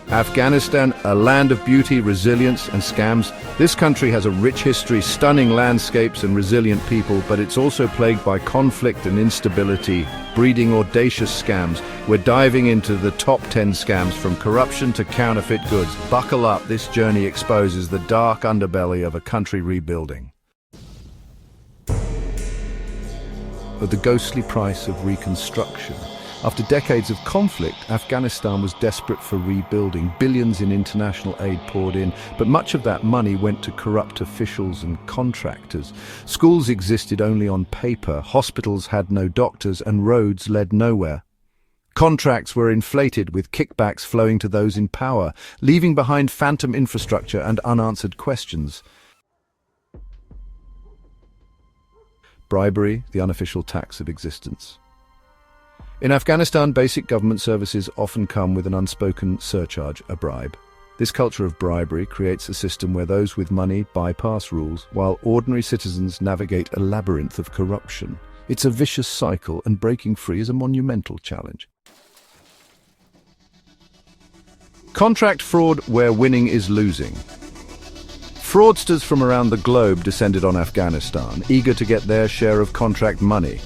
Afghanistan, a land of beauty, resilience, and scams. This country has a rich history, stunning landscapes, and resilient people, but it's also plagued by conflict and instability, breeding audacious scams. We're diving into the top 10 scams, from corruption to counterfeit goods. Buckle up, this journey exposes the dark underbelly of a country rebuilding. At the ghostly price of Reconstruction. After decades of conflict, Afghanistan was desperate for rebuilding. Billions in international aid poured in, but much of that money went to corrupt officials and contractors. Schools existed only on paper, hospitals had no doctors, and roads led nowhere. Contracts were inflated, with kickbacks flowing to those in power, leaving behind phantom infrastructure and unanswered questions. Bribery, the unofficial tax of existence. In Afghanistan, basic government services often come with an unspoken surcharge, a bribe. This culture of bribery creates a system where those with money bypass rules, while ordinary citizens navigate a labyrinth of corruption. It's a vicious cycle, and breaking free is a monumental challenge. Contract fraud, where winning is losing. Fraudsters from around the globe descended on Afghanistan, eager to get their share of contract money.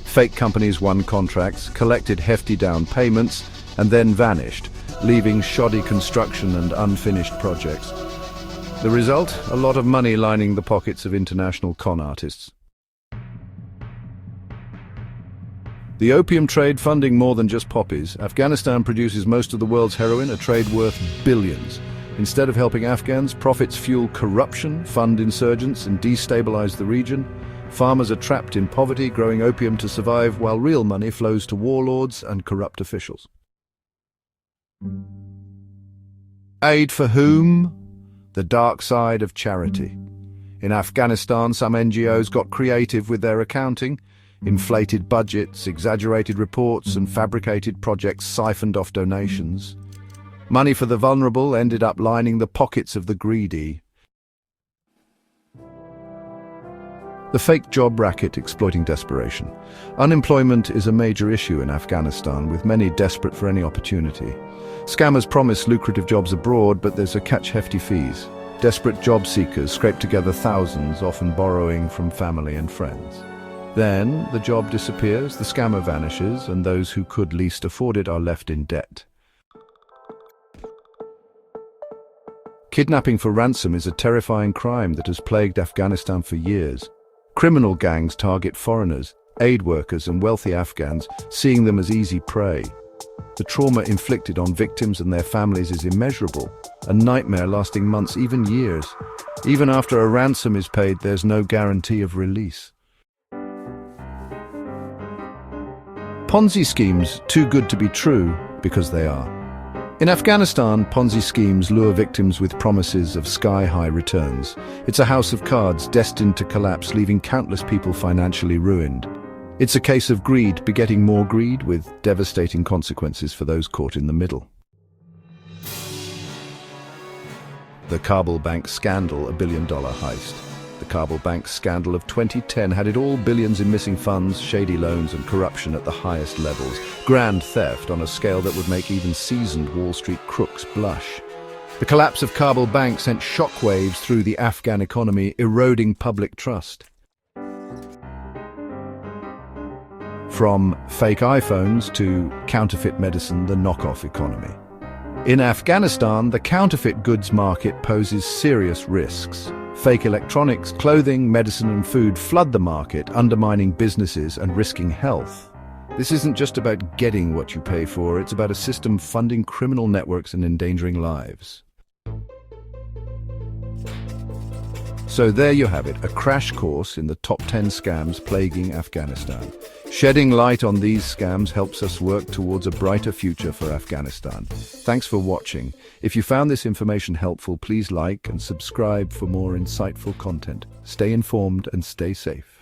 Fake companies won contracts, collected hefty down payments, and then vanished, leaving shoddy construction and unfinished projects. The result? A lot of money lining the pockets of international con artists. The opium trade funding more than just poppies. Afghanistan produces most of the world's heroin, a trade worth billions. Instead of helping Afghans, profits fuel corruption, fund insurgents, and destabilize the region. Farmers are trapped in poverty, growing opium to survive, while real money flows to warlords and corrupt officials. Aid for whom? The dark side of charity. In Afghanistan, some NGOs got creative with their accounting. Inflated budgets, exaggerated reports, and fabricated projects siphoned off donations. Money for the vulnerable ended up lining the pockets of the greedy. The fake job racket exploiting desperation. Unemployment is a major issue in Afghanistan, with many desperate for any opportunity. Scammers promise lucrative jobs abroad, but there's a catch: hefty fees. Desperate job seekers scrape together thousands, often borrowing from family and friends. Then the job disappears, the scammer vanishes, and those who could least afford it are left in debt. Kidnapping for ransom is a terrifying crime that has plagued Afghanistan for years. Criminal gangs target foreigners, aid workers, and wealthy Afghans, seeing them as easy prey. The trauma inflicted on victims and their families is immeasurable, a nightmare lasting months, even years. Even after a ransom is paid, there's no guarantee of release. Ponzi schemes, too good to be true, because they are. In Afghanistan, Ponzi schemes lure victims with promises of sky-high returns. It's a house of cards destined to collapse, leaving countless people financially ruined. It's a case of greed begetting more greed, with devastating consequences for those caught in the middle. The Kabul Bank scandal, a billion-dollar heist. The Kabul Bank scandal of 2010 had it all: billions in missing funds, shady loans, and corruption at the highest levels. Grand theft on a scale that would make even seasoned Wall Street crooks blush. The collapse of Kabul Bank sent shockwaves through the Afghan economy, eroding public trust. From fake iPhones to counterfeit medicine, the knockoff economy. In Afghanistan, the counterfeit goods market poses serious risks. Fake electronics, clothing, medicine, and food flood the market, undermining businesses and risking health. This isn't just about getting what you pay for, it's about a system funding criminal networks and endangering lives. So there you have it, a crash course in the top 10 scams plaguing Afghanistan. Shedding light on these scams helps us work towards a brighter future for Afghanistan. Thanks for watching. If you found this information helpful, please like and subscribe for more insightful content. Stay informed and stay safe.